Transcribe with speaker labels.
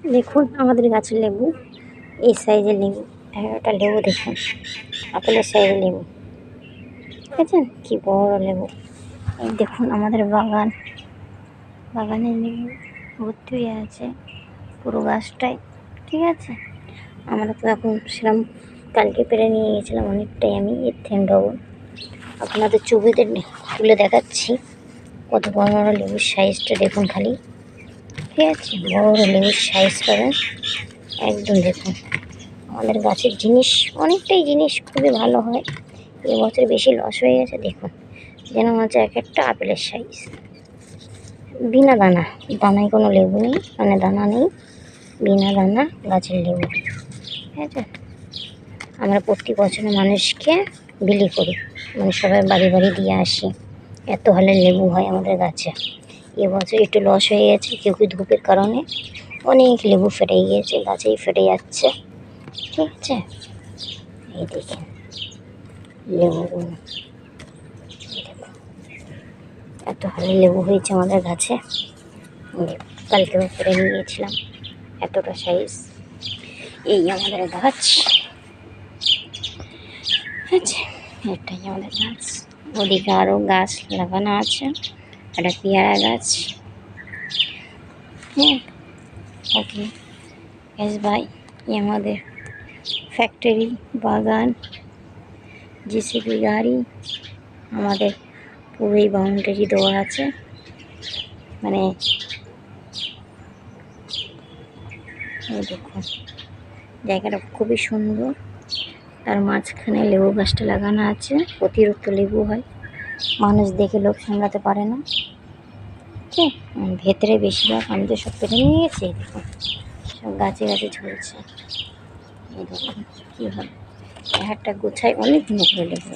Speaker 1: দেখুন আমাদের গাছের লেবু, এই সাইজের লেবু। একটা লেবু দেখুন, আপেলের সাইজের লেবু, ঠিক আছে? কি বড় লেবু। এই দেখুন আমাদের বাগানের লেবু ভর্তি হয়ে আছে পুরো গাছটায়, ঠিক আছে? আমরা তো এখন সেরকম কালকে পেরে নিয়ে গেছিলাম অনেকটাই, আমি এর থেকে ডবল। আপনাদের ছবিতে তুলে দেখাচ্ছি কত বড় বড় লেবুর সাইজটা দেখুন খালি, ঠিক আছে? বড় বড় লেবুর সাইজ পাবেন একদম। দেখুন আমাদের গাছের জিনিস, অনেকটাই জিনিস খুবই ভালো হয়। এবছর বেশি লস হয়ে গেছে। দেখুন যেন হচ্ছে এক একটা আপেলের সাইজ, বিনা দানায় কোনো লেবু নেই, মানে দানা নেই, বিনা দানা গাছের লেবু, ঠিক আছে? আমরা প্রতি বছরে মানুষকে বিলি করি, মানে সবাই বাড়ি বাড়ি দিয়ে আসি। এত হালের লেবু হয় আমাদের গাছে। এবছর একটু লস হয়ে গেছে, কেউ ধূপের কারণে অনেক লেবু ফেটে গিয়েছে, গাছেই ফেটে যাচ্ছে, ঠিক আছে? এই দেখেন লেবুগুলো, এত হালের লেবু হয়েছে আমাদের গাছে। কালকে পেরে নিয়ে গিয়েছিলাম, এতটা সাইজ। এই আমাদের গাছ, আচ্ছা এটাই আমাদের গাছ। ওদিকে আরও গাছ লাগানো আছে, একটা পেয়ারা গাছ। হ্যাঁ, ওকে এস ভাই, আমাদের ফ্যাক্টরি, বাগান, জেসিবি গাড়ি, আমাদের পুরোই বাউন্ডারি দেওয়া আছে। মানে এই দেখুন জায়গাটা খুবই সুন্দর, তার মাঝখানে লেবু গাছটা লাগানো আছে। অতিরিক্ত লেবু হয়, মানুষ দেখে লোক সামলাতে পারে না, ঠিক? ভেতরে বেশিরভাগ আমি তো সব পেরে নিয়ে গেছি। দেখুন সব গাছে গাছে ঝুলছে। এই দেখুন কী হয়, একটা গোছায় অনেক দিন করে লেবু।